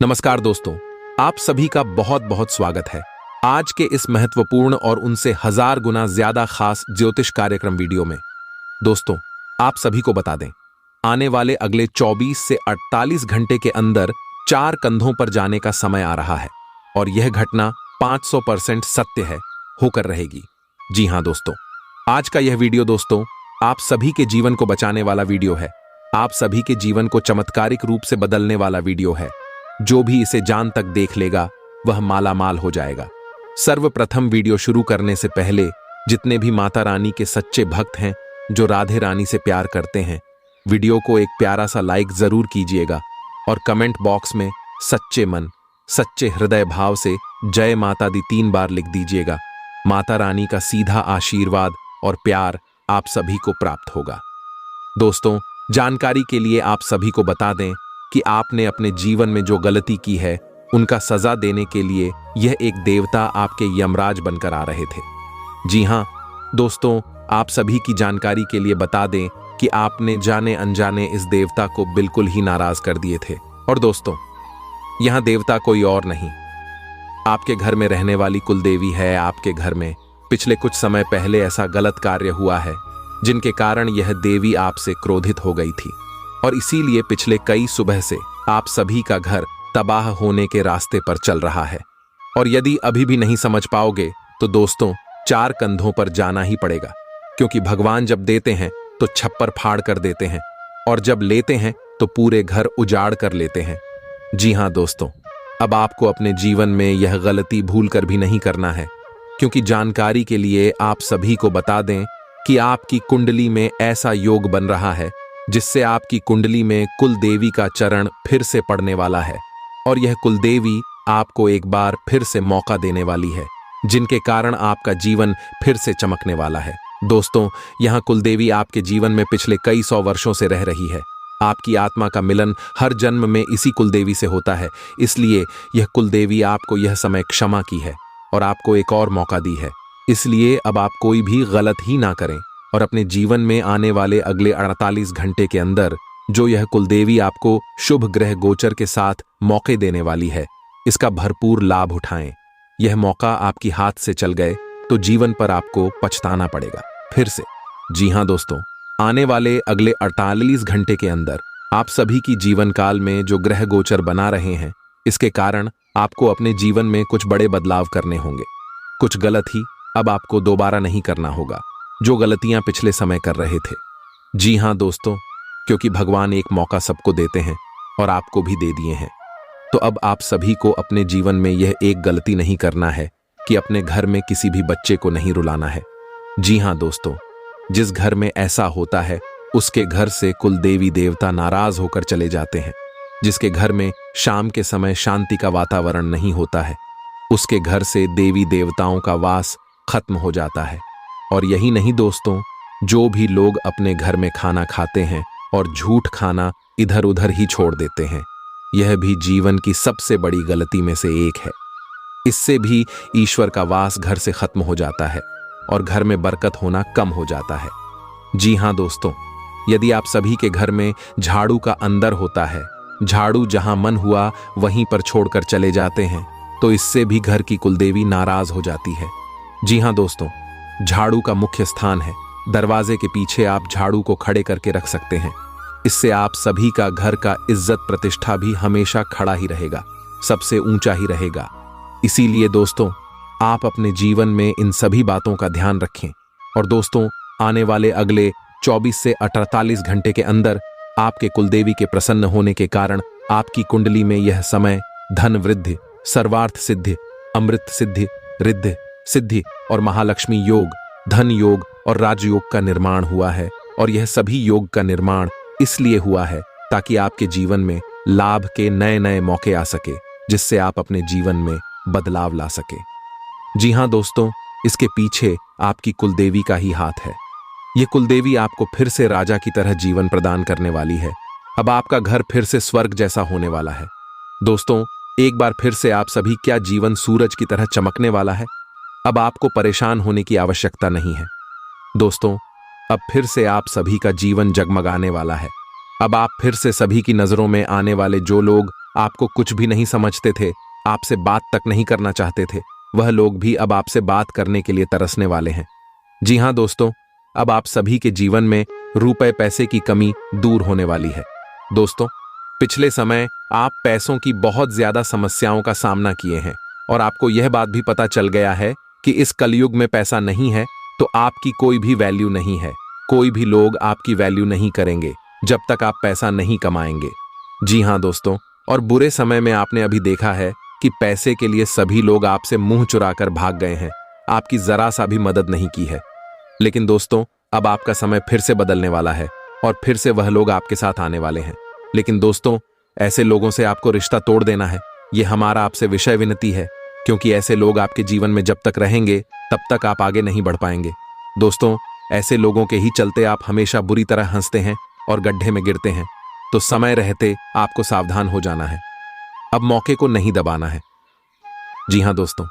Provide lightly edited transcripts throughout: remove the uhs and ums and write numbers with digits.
नमस्कार दोस्तों, आप सभी का बहुत बहुत स्वागत है आज के इस महत्वपूर्ण और उनसे 1000 गुना ज्यादा खास ज्योतिष कार्यक्रम वीडियो में। दोस्तों, आप सभी को बता दें, आने वाले अगले 24 से 48 घंटे के अंदर 4 कंधों पर जाने का समय आ रहा है और यह घटना 500% सत्य है, होकर रहेगी। जी हां दोस्तों, आज का यह वीडियो दोस्तों आप सभी के जीवन को बचाने वाला वीडियो है। आप सभी के जीवन को चमत्कारिक रूप से बदलने वाला वीडियो है। जो भी इसे जान तक देख लेगा वह माला माल हो जाएगा। सर्वप्रथम वीडियो शुरू करने से पहले जितने भी माता रानी के सच्चे भक्त हैं, जो राधे रानी से प्यार करते हैं, वीडियो को एक प्यारा सा लाइक जरूर कीजिएगा और कमेंट बॉक्स में सच्चे मन सच्चे हृदय भाव से जय माता दी 3 बार लिख दीजिएगा। माता रानी का सीधा आशीर्वाद और प्यार आप सभी को प्राप्त होगा। दोस्तों, जानकारी के लिए आप सभी को बता दें कि आपने अपने जीवन में जो गलती की है उनका सजा देने के लिए यह एक देवता आपके यमराज बनकर आ रहे थे। जी हां दोस्तों, आप सभी की जानकारी के लिए बता दें कि आपने जाने अनजाने इस देवता को बिल्कुल ही नाराज कर दिए थे। और दोस्तों, यहां देवता कोई और नहीं, आपके घर में रहने वाली कुलदेवी है। आपके घर में पिछले कुछ समय पहले ऐसा गलत कार्य हुआ है जिनके कारण यह देवी आपसे क्रोधित हो गई थी और इसीलिए पिछले कई सुबह से आप सभी का घर तबाह होने के रास्ते पर चल रहा है। और यदि अभी भी नहीं समझ पाओगे तो दोस्तों, 4 कंधों पर जाना ही पड़ेगा, क्योंकि भगवान जब देते हैं तो छप्पर फाड़ कर देते हैं और जब लेते हैं तो पूरे घर उजाड़ कर लेते हैं। जी हां दोस्तों, अब आपको अपने जीवन में यह गलती भूल कर भी नहीं करना है, क्योंकि जानकारी के लिए आप सभी को बता दें कि आपकी कुंडली में ऐसा योग बन रहा है जिससे आपकी कुंडली में कुलदेवी का चरण फिर से पड़ने वाला है और यह कुलदेवी आपको एक बार फिर से मौका देने वाली है, जिनके कारण आपका जीवन फिर से चमकने वाला है। दोस्तों, यहां कुलदेवी आपके जीवन में पिछले कई 100 वर्षों से रह रही है। आपकी आत्मा का मिलन हर जन्म में इसी कुलदेवी से होता है, इसलिए यह कुलदेवी आपको यह समय क्षमा की है और आपको एक और मौका दी है। इसलिए अब आप कोई भी गलत ही ना करें और अपने जीवन में आने वाले अगले 48 घंटे के अंदर जो यह कुलदेवी आपको शुभ ग्रह गोचर के साथ मौके देने वाली है, इसका भरपूर लाभ उठाएं। यह मौका आपकी हाथ से चल गए तो जीवन पर आपको पछताना पड़ेगा फिर से। जी हां दोस्तों, आने वाले अगले 48 घंटे के अंदर आप सभी की जीवन काल में जो ग्रह गोचर बना रहे हैं, इसके कारण आपको अपने जीवन में कुछ बड़े बदलाव करने होंगे। कुछ गलत ही अब आपको दोबारा नहीं करना होगा जो गलतियां पिछले समय कर रहे थे। जी हां दोस्तों, क्योंकि भगवान एक मौका सबको देते हैं और आपको भी दे दिए हैं, तो अब आप सभी को अपने जीवन में यह एक गलती नहीं करना है कि अपने घर में किसी भी बच्चे को नहीं रुलाना है। जी हां दोस्तों, जिस घर में ऐसा होता है उसके घर से कुलदेवी देवता नाराज होकर चले जाते हैं। जिसके घर में शाम के समय शांति का वातावरण नहीं होता है, उसके घर से देवी देवताओं का वास खत्म हो जाता है। और यही नहीं दोस्तों, जो भी लोग अपने घर में खाना खाते हैं और झूठ खाना इधर उधर ही छोड़ देते हैं, यह भी जीवन की सबसे बड़ी गलती में से एक है। इससे भी ईश्वर का वास घर से खत्म हो जाता है और घर में बरकत होना कम हो जाता है। जी हां दोस्तों, यदि आप सभी के घर में झाड़ू का अंदर होता है, झाड़ू जहां मन हुआ वहीं पर छोड़कर चले जाते हैं, तो इससे भी घर की कुलदेवी नाराज हो जाती है। जी हां दोस्तों, झाड़ू का मुख्य स्थान है, दरवाजे के पीछे आप झाड़ू को खड़े करके रख सकते हैं। इससे आप सभी का घर का इज्जत प्रतिष्ठा भी हमेशा खड़ा ही रहेगा, सबसे ऊंचा ही रहेगा। इसीलिए दोस्तों, आप अपने जीवन में इन सभी बातों का ध्यान रखें। और दोस्तों, आने वाले अगले 24 से 48 घंटे के अंदर आपके कुलदेवी के प्रसन्न होने के कारण आपकी कुंडली में यह समय धन वृद्धि, सर्वार्थ सिद्धि, अमृत सिद्धि, रिद्धि सिद्धि और महालक्ष्मी योग, धन योग और राजयोग का निर्माण हुआ है। और यह सभी योग का निर्माण इसलिए हुआ है ताकि आपके जीवन में लाभ के नए नए मौके आ सके, जिससे आप अपने जीवन में बदलाव ला सके। जी हां दोस्तों, इसके पीछे आपकी कुलदेवी का ही हाथ है। ये कुलदेवी आपको फिर से राजा की तरह जीवन प्रदान करने वाली है। अब आपका घर फिर से स्वर्ग जैसा होने वाला है। दोस्तों, एक बार फिर से आप सभी क्या जीवन सूरज की तरह चमकने वाला है। अब आपको परेशान होने की आवश्यकता नहीं है। दोस्तों, अब फिर से आप सभी का जीवन जगमगाने वाला है। अब आप फिर से सभी की नजरों में आने वाले जो लोग आपको कुछ भी नहीं समझते थे, आपसे बात तक नहीं करना चाहते थे, वह लोग भी अब आपसे बात करने के लिए तरसने वाले हैं। जी हां दोस्तों, अब आप सभी के जीवन में रुपए पैसे की कमी दूर होने वाली है। दोस्तों, पिछले समय आप पैसों की बहुत ज्यादा समस्याओं का सामना किए हैं और आपको यह बात भी पता चल गया है कि इस कलयुग में पैसा नहीं है तो आपकी कोई भी वैल्यू नहीं है। कोई भी लोग आपकी वैल्यू नहीं करेंगे जब तक आप पैसा नहीं कमाएंगे। जी हां दोस्तों, और बुरे समय में आपने अभी देखा है कि पैसे के लिए सभी लोग आपसे मुंह चुराकर भाग गए हैं, आपकी जरा सा भी मदद नहीं की है। लेकिन दोस्तों, अब आपका समय फिर से बदलने वाला है और फिर से वह लोग आपके साथ आने वाले हैं। लेकिन दोस्तों, ऐसे लोगों से आपको रिश्ता तोड़ देना है, यह हमारा आपसे विषय विनती है, क्योंकि ऐसे लोग आपके जीवन में जब तक रहेंगे तब तक आप आगे नहीं बढ़ पाएंगे। दोस्तों, ऐसे लोगों के ही चलते आप हमेशा बुरी तरह हंसते हैं और गड्ढे में गिरते हैं, तो समय रहते आपको सावधान हो जाना है। अब मौके को नहीं दबाना है। जी हां दोस्तों,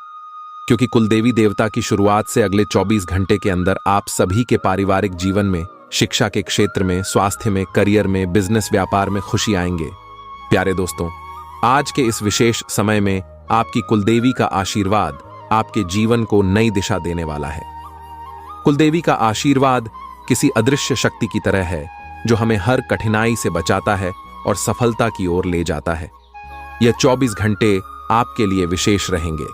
क्योंकि कुलदेवी देवता की शुरुआत से अगले 24 घंटे के अंदर आप सभी के पारिवारिक जीवन में, शिक्षा के क्षेत्र में, स्वास्थ्य में, करियर में, बिजनेस व्यापार में खुशी आएंगे। प्यारे दोस्तों, आज के इस विशेष समय में आपकी कुलदेवी का आशीर्वाद आपके जीवन को नई दिशा देने वाला है। कुलदेवी का आशीर्वाद किसी अदृश्य शक्ति की तरह है जो हमें हर कठिनाई से बचाता है और सफलता की ओर ले जाता है। यह 24 घंटे आपके लिए विशेष रहेंगे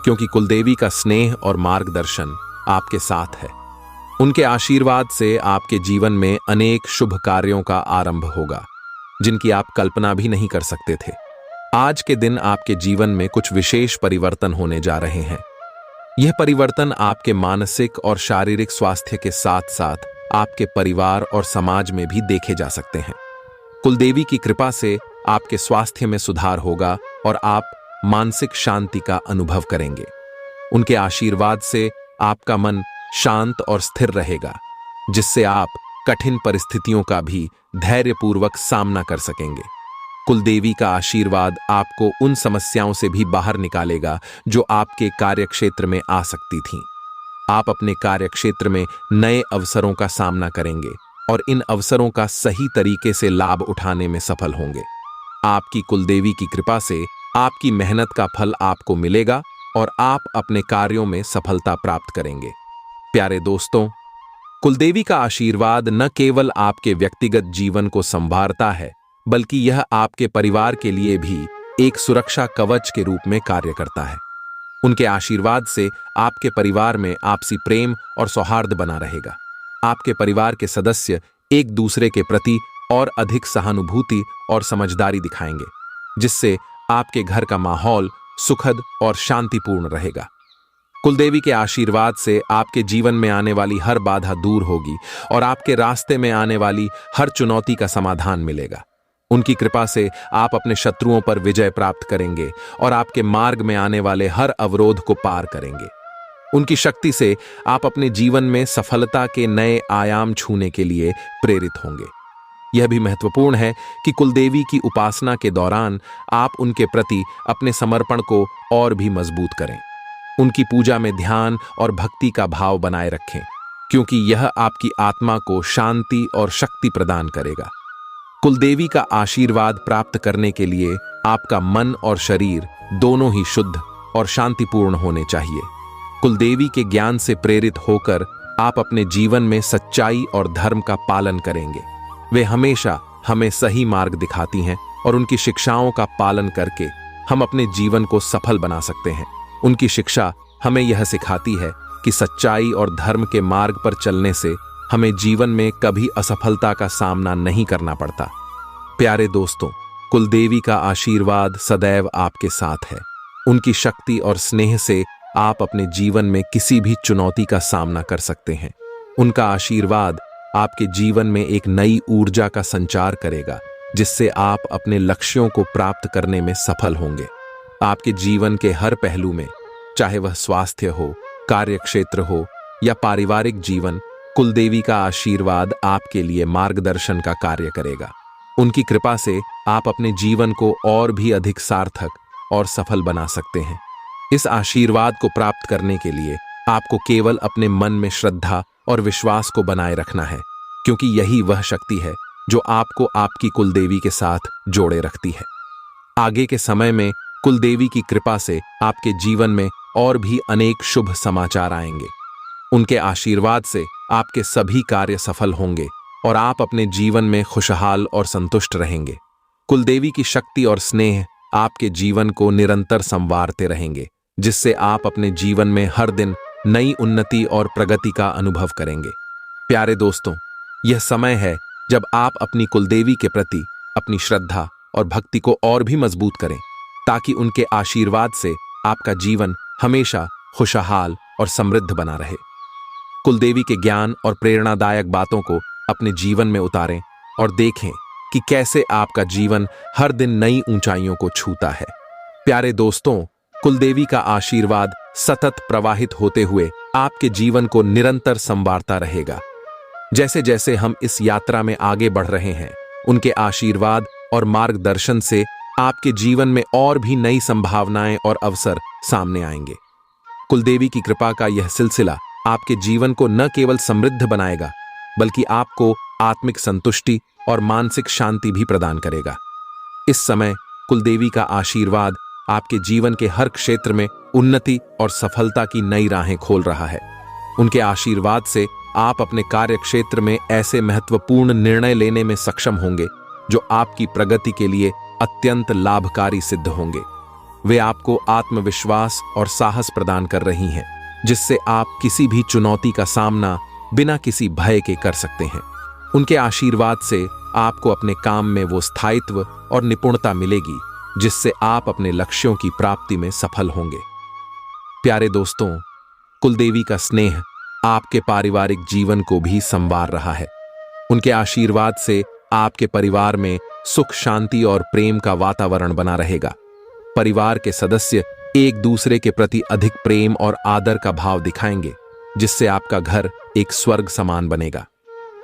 क्योंकि कुलदेवी का स्नेह और मार्गदर्शन आपके साथ है। उनके आशीर्वाद से आपके जीवन में अनेक शुभ कार्यों का आरंभ होगा जिनकी आप कल्पना भी नहीं कर सकते थे। आज के दिन आपके जीवन में कुछ विशेष परिवर्तन होने जा रहे हैं। यह परिवर्तन आपके मानसिक और शारीरिक स्वास्थ्य के साथ साथ आपके परिवार और समाज में भी देखे जा सकते हैं। कुलदेवी की कृपा से आपके स्वास्थ्य में सुधार होगा और आप मानसिक शांति का अनुभव करेंगे। उनके आशीर्वाद से आपका मन शांत और स्थिर रहेगा, जिससे आप कठिन परिस्थितियों का भी धैर्यपूर्वक सामना कर सकेंगे। कुलदेवी का आशीर्वाद आपको उन समस्याओं से भी बाहर निकालेगा जो आपके कार्यक्षेत्र में आ सकती थीं। आप अपने कार्यक्षेत्र में नए अवसरों का सामना करेंगे और इन अवसरों का सही तरीके से लाभ उठाने में सफल होंगे। आपकी कुलदेवी की कृपा से आपकी मेहनत का फल आपको मिलेगा और आप अपने कार्यों में सफलता प्राप्त करेंगे। प्यारे दोस्तों, कुलदेवी का आशीर्वाद न केवल आपके व्यक्तिगत जीवन को संवारता है, बल्कि यह आपके परिवार के लिए भी एक सुरक्षा कवच के रूप में कार्य करता है। उनके आशीर्वाद से आपके परिवार में आपसी प्रेम और सौहार्द बना रहेगा। आपके परिवार के सदस्य एक दूसरे के प्रति और अधिक सहानुभूति और समझदारी दिखाएंगे, जिससे आपके घर का माहौल सुखद और शांतिपूर्ण रहेगा। कुलदेवी के आशीर्वाद से आपके जीवन में आने वाली हर बाधा दूर होगी और आपके रास्ते में आने वाली हर चुनौती का समाधान मिलेगा। उनकी कृपा से आप अपने शत्रुओं पर विजय प्राप्त करेंगे और आपके मार्ग में आने वाले हर अवरोध को पार करेंगे। उनकी शक्ति से आप अपने जीवन में सफलता के नए आयाम छूने के लिए प्रेरित होंगे। यह भी महत्वपूर्ण है कि कुलदेवी की उपासना के दौरान आप उनके प्रति अपने समर्पण को और भी मजबूत करें। उनकी पूजा में ध्यान और भक्ति का भाव बनाए रखें, क्योंकि यह आपकी आत्मा को शांति और शक्ति प्रदान करेगा। कुलदेवी का आशीर्वाद प्राप्त करने के लिए आपका मन और शरीर दोनों ही शुद्ध और शांतिपूर्ण होने चाहिए। कुलदेवी के ज्ञान से प्रेरित होकर आप अपने जीवन में सच्चाई और धर्म का पालन करेंगे। वे हमेशा हमें सही मार्ग दिखाती हैं और उनकी शिक्षाओं का पालन करके हम अपने जीवन को सफल बना सकते हैं। उनकी शिक्षा हमें यह सिखाती है कि सच्चाई और धर्म के मार्ग पर चलने से हमें जीवन में कभी असफलता का सामना नहीं करना पड़ता। प्यारे दोस्तों, कुलदेवी का आशीर्वाद सदैव आपके साथ है। उनकी शक्ति और स्नेह से आप अपने जीवन में किसी भी चुनौती का सामना कर सकते हैं। उनका आशीर्वाद आपके जीवन में एक नई ऊर्जा का संचार करेगा, जिससे आप अपने लक्ष्यों को प्राप्त करने में सफल होंगे। आपके जीवन के हर पहलू में, चाहे वह स्वास्थ्य हो, कार्यक्षेत्र हो या पारिवारिक जीवन, कुलदेवी का आशीर्वाद आपके लिए मार्गदर्शन का कार्य करेगा। उनकी कृपा से आप अपने जीवन को और भी अधिक सार्थक और सफल बना सकते हैं। इस आशीर्वाद को प्राप्त करने के लिए आपको केवल अपने मन में श्रद्धा और विश्वास को बनाए रखना है, क्योंकि यही वह शक्ति है जो आपको आपकी कुलदेवी के साथ जोड़े रखती है। आगे के समय में कुलदेवी की कृपा से आपके जीवन में और भी अनेक शुभ समाचार आएंगे। उनके आशीर्वाद से आपके सभी कार्य सफल होंगे और आप अपने जीवन में खुशहाल और संतुष्ट रहेंगे। कुलदेवी की शक्ति और स्नेह आपके जीवन को निरंतर संवारते रहेंगे, जिससे आप अपने जीवन में हर दिन नई उन्नति और प्रगति का अनुभव करेंगे। प्यारे दोस्तों, यह समय है जब आप अपनी कुलदेवी के प्रति अपनी श्रद्धा और भक्ति को और भी मजबूत करें, ताकि उनके आशीर्वाद से आपका जीवन हमेशा खुशहाल और समृद्ध बना रहे। कुलदेवी के ज्ञान और प्रेरणादायक बातों को अपने जीवन में उतारें और देखें कि कैसे आपका जीवन हर दिन नई ऊंचाइयों को छूता है। प्यारे दोस्तों, कुलदेवी का आशीर्वाद सतत प्रवाहित होते हुए आपके जीवन को निरंतर संवारता रहेगा। जैसे जैसे हम इस यात्रा में आगे बढ़ रहे हैं, उनके आशीर्वाद और मार्गदर्शन से आपके जीवन में और भी नई संभावनाएं और अवसर सामने आएंगे। कुलदेवी की कृपा का यह सिलसिला आपके जीवन को न केवल समृद्ध बनाएगा, बल्कि आपको आत्मिक संतुष्टि और मानसिक शांति भी प्रदान करेगा। इस समय कुलदेवी का आशीर्वाद आपके जीवन के हर क्षेत्र में उन्नति और सफलता की नई राहें खोल रहा है। उनके आशीर्वाद से आप अपने कार्य क्षेत्र में ऐसे महत्वपूर्ण निर्णय लेने में सक्षम होंगे जो आपकी प्रगति के लिए अत्यंत लाभकारी सिद्ध होंगे। वे आपको आत्मविश्वास और साहस प्रदान कर रही हैं, जिससे आप किसी भी चुनौती का सामना बिना किसी भय के कर सकते हैं। उनके आशीर्वाद से आपको अपने काम में वो स्थायित्व और निपुणता मिलेगी, जिससे आप अपने लक्ष्यों की प्राप्ति में सफल होंगे। प्यारे दोस्तों, कुलदेवी का स्नेह आपके पारिवारिक जीवन को भी संवार रहा है। उनके आशीर्वाद से आपके परिवार में सुख, शांति और प्रेम का वातावरण बना रहेगा। परिवार के सदस्य एक दूसरे के प्रति अधिक प्रेम और आदर का भाव दिखाएंगे, जिससे आपका घर एक स्वर्ग समान बनेगा।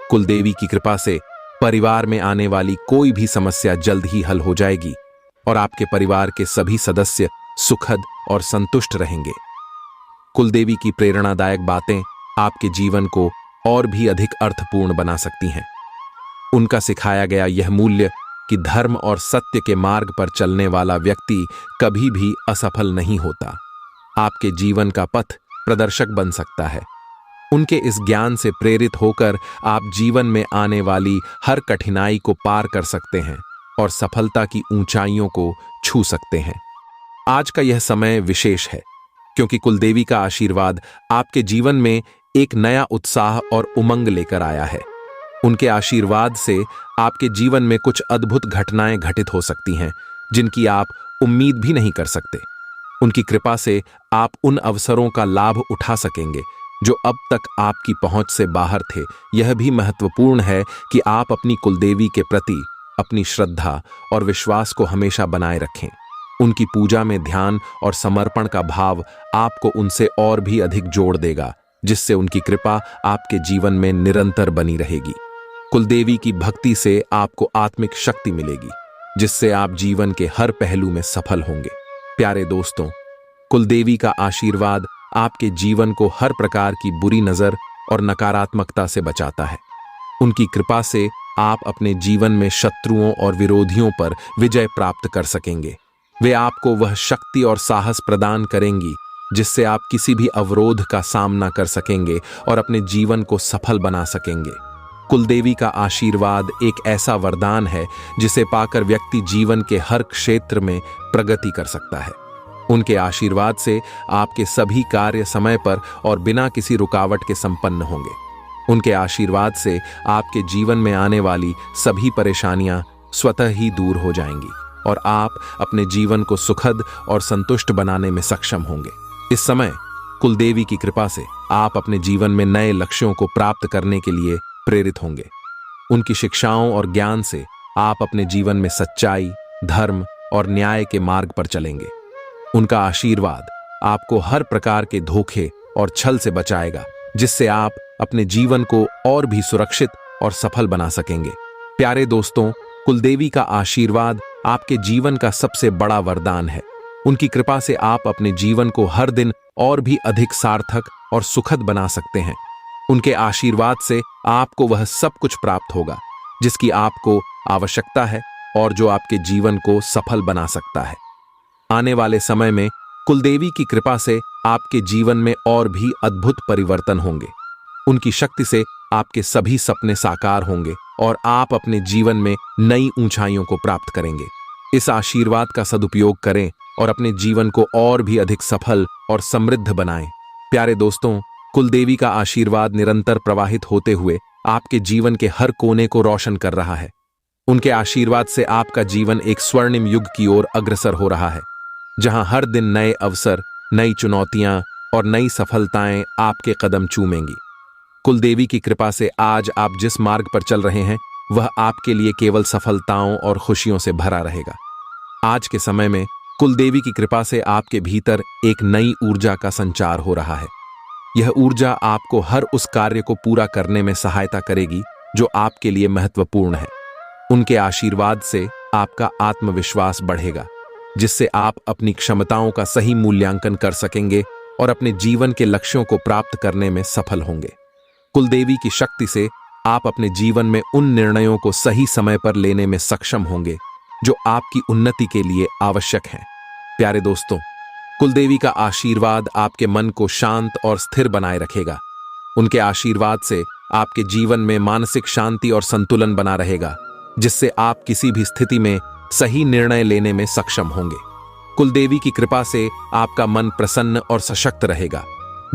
कुलदेवी की कृपा से परिवार में आने वाली कोई भी समस्या जल्द ही हल हो जाएगी और आपके परिवार के सभी सदस्य सुखद और संतुष्ट रहेंगे। कुलदेवी की प्रेरणादायक बातें आपके जीवन को और भी अधिक अर्थपूर्ण बना सकती हैं। उनका सिखाया गया यह मूल्य कि धर्म और सत्य के मार्ग पर चलने वाला व्यक्ति कभी भी असफल नहीं होता, आपके जीवन का पथ प्रदर्शक बन सकता है। उनके इस ज्ञान से प्रेरित होकर आप जीवन में आने वाली हर कठिनाई को पार कर सकते हैं और सफलता की ऊंचाइयों को छू सकते हैं। आज का यह समय विशेष है, क्योंकि कुलदेवी का आशीर्वाद आपके जीवन में एक नया उत्साह और उमंग लेकर आया है। उनके आशीर्वाद से आपके जीवन में कुछ अद्भुत घटनाएं घटित हो सकती हैं, जिनकी आप उम्मीद भी नहीं कर सकते। उनकी कृपा से आप उन अवसरों का लाभ उठा सकेंगे जो अब तक आपकी पहुंच से बाहर थे। यह भी महत्वपूर्ण है कि आप अपनी कुलदेवी के प्रति अपनी श्रद्धा और विश्वास को हमेशा बनाए रखें। उनकी पूजा में ध्यान और समर्पण का भाव आपको उनसे और भी अधिक जोड़ देगा, जिससे उनकी कृपा आपके जीवन में निरंतर बनी रहेगी। कुलदेवी की भक्ति से आपको आत्मिक शक्ति मिलेगी, जिससे आप जीवन के हर पहलू में सफल होंगे। प्यारे दोस्तों, कुलदेवी का आशीर्वाद आपके जीवन को हर प्रकार की बुरी नजर और नकारात्मकता से बचाता है। उनकी कृपा से आप अपने जीवन में शत्रुओं और विरोधियों पर विजय प्राप्त कर सकेंगे। वे आपको वह शक्ति और साहस प्रदान करेंगी जिससे आप किसी भी अवरोध का सामना कर सकेंगे और अपने जीवन को सफल बना सकेंगे। कुलदेवी का आशीर्वाद एक ऐसा वरदान है जिसे पाकर व्यक्ति जीवन के हर क्षेत्र में प्रगति कर सकता है। उनके आशीर्वाद से आपके सभी कार्य समय पर और बिना किसी रुकावट के संपन्न होंगे। उनके आशीर्वाद से आपके जीवन में आने वाली सभी परेशानियां स्वतः ही दूर हो जाएंगी और आप अपने जीवन को सुखद और संतुष्ट बनाने में सक्षम होंगे। इस समय कुलदेवी की कृपा से आप अपने जीवन में नए लक्ष्यों को प्राप्त करने के लिए प्रेरित होंगे। उनकी शिक्षाओं और ज्ञान से आप अपने जीवन में सच्चाई, धर्म और न्याय के मार्ग पर चलेंगे। उनका आशीर्वाद आपको हर प्रकार के धोखे और छल से बचाएगा, जिससे आप अपने जीवन को और भी सुरक्षित और सफल बना सकेंगे। प्यारे दोस्तों, कुलदेवी का आशीर्वाद आपके जीवन का सबसे बड़ा वरदान है। उनकी कृपा से आप अपने जीवन को हर दिन और भी अधिक सार्थक और सुखद बना सकते हैं। उनके आशीर्वाद से आपको वह सब कुछ प्राप्त होगा जिसकी आपको आवश्यकता है और जो आपके जीवन को सफल बना सकता है। आने वाले समय में कुलदेवी की कृपा से आपके जीवन में और भी अद्भुत परिवर्तन होंगे। उनकी शक्ति से आपके सभी सपने साकार होंगे और आप अपने जीवन में नई ऊंचाइयों को प्राप्त करेंगे। इस आशीर्वाद का सदुपयोग करें और अपने जीवन को और भी अधिक सफल और समृद्ध बनाएं। प्यारे दोस्तों, कुलदेवी का आशीर्वाद निरंतर प्रवाहित होते हुए आपके जीवन के हर कोने को रोशन कर रहा है। उनके आशीर्वाद से आपका जीवन एक स्वर्णिम युग की ओर अग्रसर हो रहा है, जहां हर दिन नए अवसर, नई चुनौतियां और नई सफलताएं आपके कदम चूमेंगी। कुलदेवी की कृपा से आज आप जिस मार्ग पर चल रहे हैं वह आपके लिए केवल सफलताओं और खुशियों से भरा रहेगा। आज के समय में कुलदेवी की कृपा से आपके भीतर एक नई ऊर्जा का संचार हो रहा है। यह ऊर्जा आपको हर उस कार्य को पूरा करने में सहायता करेगी जो आपके लिए महत्वपूर्ण है। उनके आशीर्वाद से आपका आत्मविश्वास बढ़ेगा, जिससे आप अपनी क्षमताओं का सही मूल्यांकन कर सकेंगे और अपने जीवन के लक्ष्यों को प्राप्त करने में सफल होंगे। कुलदेवी की शक्ति से आप अपने जीवन में उन निर्णयों को सही समय पर लेने में सक्षम होंगे जो आपकी उन्नति के लिए आवश्यक हैं। प्यारे दोस्तों, कुलदेवी का आशीर्वाद आपके मन को शांत और स्थिर बनाए रखेगा। उनके आशीर्वाद से आपके जीवन में मानसिक शांति और संतुलन बना रहेगा, जिससे आप किसी भी स्थिति में सही निर्णय लेने में सक्षम होंगे। कुलदेवी की कृपा से आपका मन प्रसन्न और सशक्त रहेगा,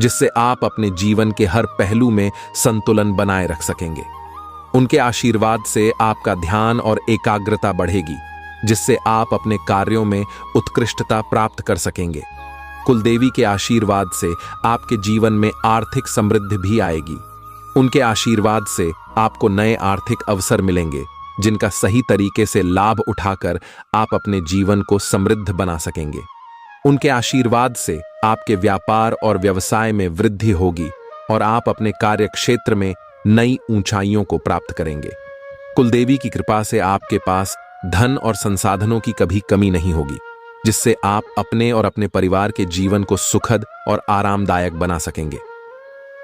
जिससे आप अपने जीवन के हर पहलू में संतुलन बनाए रख सकेंगे। उनके आशीर्वाद से आपका ध्यान और एकाग्रता बढ़ेगी, जिससे आप अपने कार्यों में उत्कृष्टता प्राप्त कर सकेंगे। कुलदेवी के आशीर्वाद से आपके जीवन में आर्थिक समृद्धि भी आएगी। उनके आशीर्वाद से आपको नए आर्थिक अवसर मिलेंगे, जिनका सही तरीके से लाभ उठाकर आप अपने जीवन को समृद्ध बना सकेंगे। उनके आशीर्वाद से आपके व्यापार और व्यवसाय में वृद्धि होगी और आप अपने कार्य क्षेत्र में नई ऊंचाइयों को प्राप्त करेंगे। कुलदेवी की कृपा से आपके पास धन और संसाधनों की कभी कमी नहीं होगी, जिससे आप अपने और अपने परिवार के जीवन को सुखद और आरामदायक बना सकेंगे।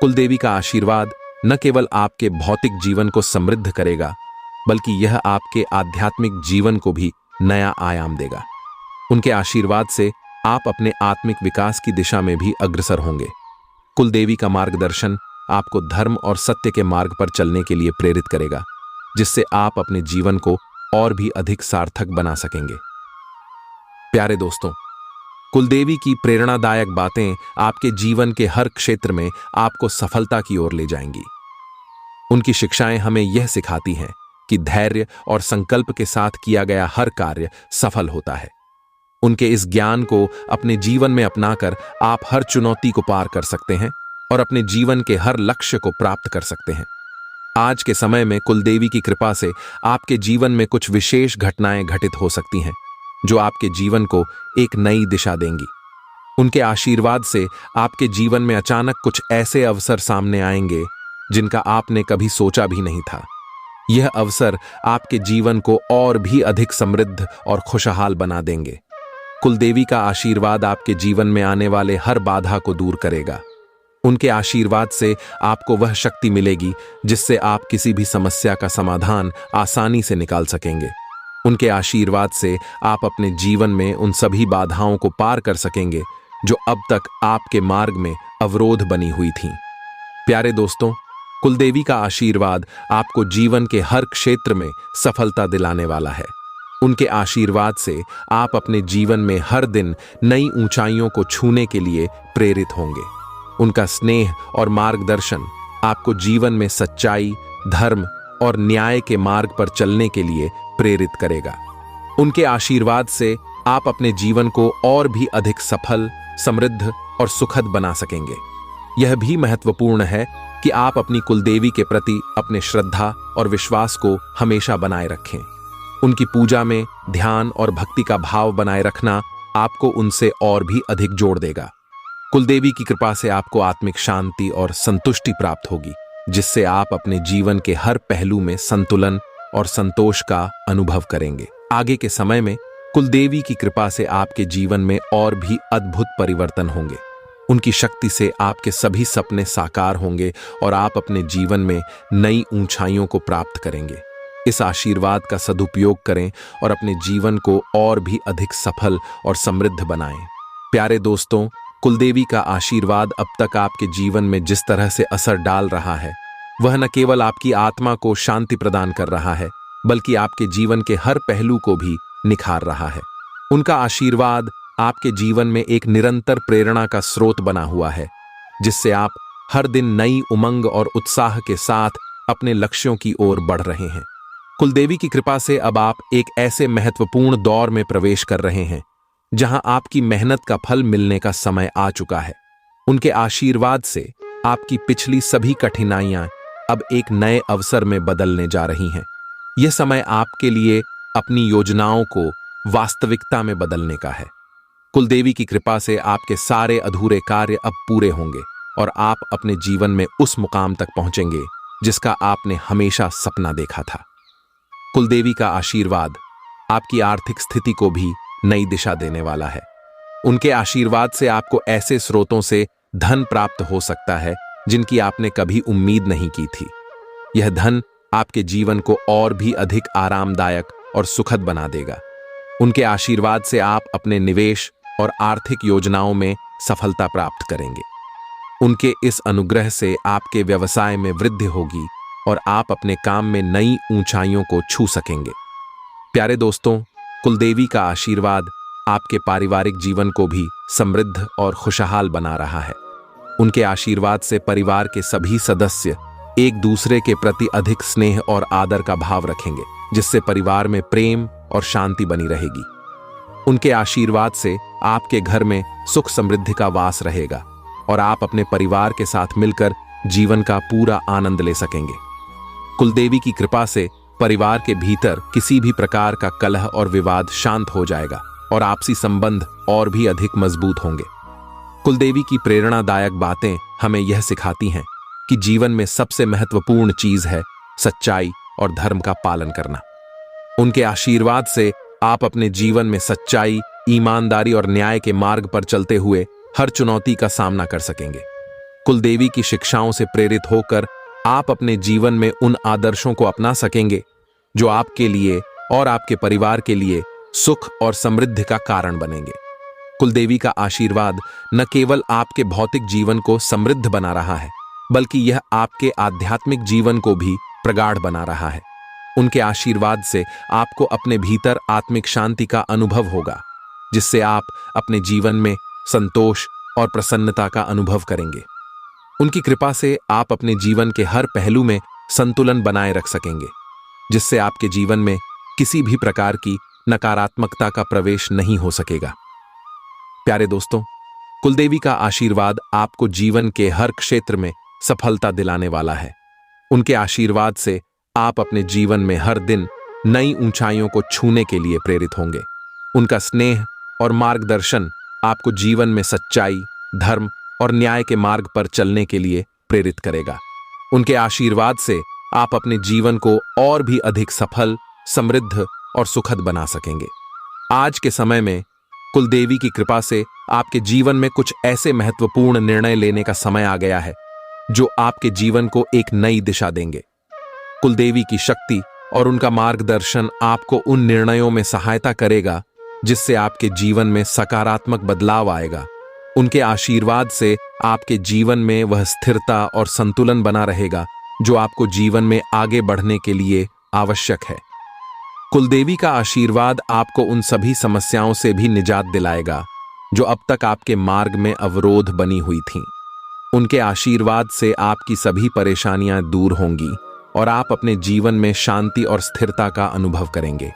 कुलदेवी का आशीर्वाद न केवल आपके भौतिक जीवन को समृद्ध करेगा, बल्कि यह आपके आध्यात्मिक जीवन को भी नया आयाम देगा। उनके आशीर्वाद से आप अपने आत्मिक विकास की दिशा में भी अग्रसर होंगे। कुलदेवी का मार्गदर्शन आपको धर्म और सत्य के मार्ग पर चलने के लिए प्रेरित करेगा, जिससे आप अपने जीवन को और भी अधिक सार्थक बना सकेंगे। प्यारे दोस्तों, कुलदेवी की प्रेरणादायक बातें आपके जीवन के हर क्षेत्र में आपको सफलता की ओर ले जाएंगी। उनकी शिक्षाएं हमें यह सिखाती हैं कि धैर्य और संकल्प के साथ किया गया हर कार्य सफल होता है। उनके इस ज्ञान को अपने जीवन में अपनाकर आप हर चुनौती को पार कर सकते हैं और अपने जीवन के हर लक्ष्य को प्राप्त कर सकते हैं। आज के समय में कुलदेवी की कृपा से आपके जीवन में कुछ विशेष घटनाएं घटित हो सकती हैं, जो आपके जीवन को एक नई दिशा देंगी। उनके आशीर्वाद से आपके जीवन में अचानक कुछ ऐसे अवसर सामने आएंगे जिनका आपने कभी सोचा भी नहीं था। यह अवसर आपके जीवन को और भी अधिक समृद्ध और खुशहाल बना देंगे। कुलदेवी का आशीर्वाद आपके जीवन में आने वाले हर बाधा को दूर करेगा। उनके आशीर्वाद से आपको वह शक्ति मिलेगी जिससे आप किसी भी समस्या का समाधान आसानी से निकाल सकेंगे। उनके आशीर्वाद से आप अपने जीवन में उन सभी बाधाओं को पार कर सकेंगे जो अब तक आपके मार्ग में अवरोध बनी हुई थीं। प्यारे दोस्तों, कुलदेवी का आशीर्वाद आपको जीवन के हर क्षेत्र में सफलता दिलाने वाला है। उनके आशीर्वाद से आप अपने जीवन में हर दिन नई ऊंचाइयों को छूने के लिए प्रेरित होंगे। उनका स्नेह और मार्गदर्शन आपको जीवन में सच्चाई, धर्म और न्याय के मार्ग पर चलने के लिए प्रेरित करेगा। उनके आशीर्वाद से आप अपने जीवन को और भी अधिक सफल, समृद्ध और सुखद बना सकेंगे। यह भी महत्वपूर्ण है कि आप अपनी कुलदेवी के प्रति अपने श्रद्धा और विश्वास को हमेशा बनाए रखें। उनकी पूजा में ध्यान और भक्ति का भाव बनाए रखना आपको उनसे और भी अधिक जोड़ देगा। कुलदेवी की कृपा से आपको आत्मिक शांति और संतुष्टि प्राप्त होगी, जिससे आप अपने जीवन के हर पहलू में संतुलन और संतोष का अनुभव करेंगे। आगे के समय में कुलदेवी की कृपा से आपके जीवन में और भी अद्भुत परिवर्तन होंगे। उनकी शक्ति से आपके सभी सपने साकार होंगे और आप अपने जीवन में नई ऊंचाइयों को प्राप्त करेंगे। इस आशीर्वाद का सदुपयोग करें और अपने जीवन को और भी अधिक सफल और समृद्ध बनाएं। प्यारे दोस्तों, कुलदेवी का आशीर्वाद अब तक आपके जीवन में जिस तरह से असर डाल रहा है, वह न केवल आपकी आत्मा को शांति प्रदान कर रहा है, बल्कि आपके जीवन के हर पहलू को भी निखार रहा है। उनका आशीर्वाद आपके जीवन में एक निरंतर प्रेरणा का स्रोत बना हुआ है, जिससे आप हर दिन नई उमंग और उत्साह के साथ अपने लक्ष्यों की ओर बढ़ रहे हैं। कुलदेवी की कृपा से अब आप एक ऐसे महत्वपूर्ण दौर में प्रवेश कर रहे हैं जहां आपकी मेहनत का फल मिलने का समय आ चुका है। उनके आशीर्वाद से आपकी पिछली सभी कठिनाइयां अब एक नए अवसर में बदलने जा रही हैं। यह समय आपके लिए अपनी योजनाओं को वास्तविकता में बदलने का है। कुलदेवी की कृपा से आपके सारे अधूरे कार्य अब पूरे होंगे और आप अपने जीवन में उस मुकाम तक पहुंचेंगे जिसका आपने हमेशा सपना देखा था। कुलदेवी का आशीर्वाद आपकी आर्थिक स्थिति को भी नई दिशा देने वाला है। उनके आशीर्वाद से आपको ऐसे स्रोतों से धन प्राप्त हो सकता है जिनकी आपने कभी उम्मीद नहीं की थी। यह धन आपके जीवन को और भी अधिक आरामदायक और सुखद बना देगा। उनके आशीर्वाद से आप अपने निवेश और आर्थिक योजनाओं में सफलता प्राप्त करेंगे। उनके इस अनुग्रह से आपके व्यवसाय में वृद्धि होगी और आप अपने काम में नई ऊंचाइयों को छू सकेंगे। प्यारे दोस्तों, कुलदेवी का आशीर्वाद आपके पारिवारिक जीवन को भी समृद्ध और खुशहाल बना रहा है। उनके आशीर्वाद से परिवार के सभी सदस्य एक दूसरे के प्रति अधिक स्नेह और आदर का भाव रखेंगे, जिससे परिवार में प्रेम और शांति बनी रहेगी। उनके आशीर्वाद से आपके घर में सुख समृद्धि का वास रहेगा और आप अपने परिवार के साथ मिलकर जीवन का पूरा आनंद ले सकेंगे। कुलदेवी की कृपा से परिवार के भीतर किसी भी प्रकार का कलह और विवाद शांत हो जाएगा और आपसी संबंध और भी अधिक मजबूत होंगे। कुलदेवी की प्रेरणादायक बातें हमें यह सिखाती हैं कि जीवन में सबसे महत्वपूर्ण चीज है सच्चाई और धर्म का पालन करना। उनके आशीर्वाद से आप अपने जीवन में सच्चाई, ईमानदारी और न्याय के मार्ग पर चलते हुए हर चुनौती का सामना कर सकेंगे। कुलदेवी की शिक्षाओं से प्रेरित होकर आप अपने जीवन में उन आदर्शों को अपना सकेंगे जो आपके लिए और आपके परिवार के लिए सुख और समृद्धि का कारण बनेंगे। कुलदेवी का आशीर्वाद न केवल आपके भौतिक जीवन को समृद्ध बना रहा है, बल्कि यह आपके आध्यात्मिक जीवन को भी प्रगाढ़ बना रहा है। उनके आशीर्वाद से आपको अपने भीतर आत्मिक शांति का अनुभव होगा, जिससे आप अपने जीवन में संतोष और प्रसन्नता का अनुभव करेंगे। उनकी कृपा से आप अपने जीवन के हर पहलू में संतुलन बनाए रख सकेंगे, जिससे आपके जीवन में किसी भी प्रकार की नकारात्मकता का प्रवेश नहीं हो सकेगा। प्यारे दोस्तों, कुलदेवी का आशीर्वाद आपको जीवन के हर क्षेत्र में सफलता दिलाने वाला है। उनके आशीर्वाद से आप अपने जीवन में हर दिन नई ऊंचाइयों को छूने के लिए प्रेरित होंगे। उनका स्नेह और मार्गदर्शन आपको जीवन में सच्चाई, धर्म और न्याय के मार्ग पर चलने के लिए प्रेरित करेगा। उनके आशीर्वाद से आप अपने जीवन को और भी अधिक सफल, समृद्ध और सुखद बना सकेंगे। आज के समय में कुलदेवी की कृपा से आपके जीवन में कुछ ऐसे महत्वपूर्ण निर्णय लेने का समय आ गया है जो आपके जीवन को एक नई दिशा देंगे। कुलदेवी की शक्ति और उनका मार्गदर्शन आपको उन निर्णयों में सहायता करेगा जिससे आपके जीवन में सकारात्मक बदलाव आएगा। उनके आशीर्वाद से आपके जीवन में वह स्थिरता और संतुलन बना रहेगा जो आपको जीवन में आगे बढ़ने के लिए आवश्यक है। कुलदेवी का आशीर्वाद आपको उन सभी समस्याओं से भी निजात दिलाएगा जो अब तक आपके मार्ग में अवरोध बनी हुई थीं। उनके आशीर्वाद से आपकी सभी परेशानियां दूर होंगी और आप अपने जीवन में शांति और स्थिरता का अनुभव करेंगे।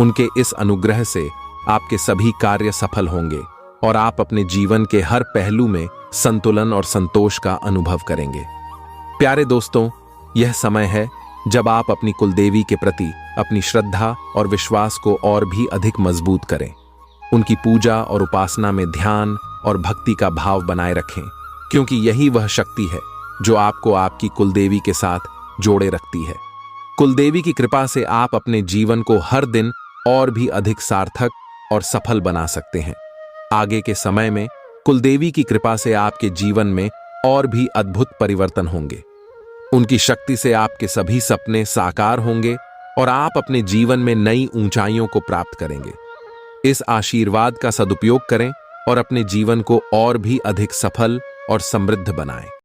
उनके इस अनुग्रह से आपके सभी कार्य सफल होंगे और आप अपने जीवन के हर पहलू में संतुलन और संतोष का अनुभव करेंगे। प्यारे दोस्तों, यह समय है जब आप अपनी कुलदेवी के प्रति अपनी श्रद्धा और विश्वास को और भी अधिक मजबूत करें। उनकी पूजा और उपासना में ध्यान और भक्ति का भाव बनाए रखें, क्योंकि यही वह शक्ति है जो आपको आपकी कुलदेवी के साथ जोड़े रखती है। कुलदेवी की कृपा से आप अपने जीवन को हर दिन और भी अधिक सार्थक और सफल बना सकते हैं। आगे के समय में कुलदेवी की कृपा से आपके जीवन में और भी अद्भुत परिवर्तन होंगे। उनकी शक्ति से आपके सभी सपने साकार होंगे और आप अपने जीवन में नई ऊंचाइयों को प्राप्त करेंगे। इस आशीर्वाद का सदुपयोग करें और अपने जीवन को और भी अधिक सफल और समृद्ध बनाएं।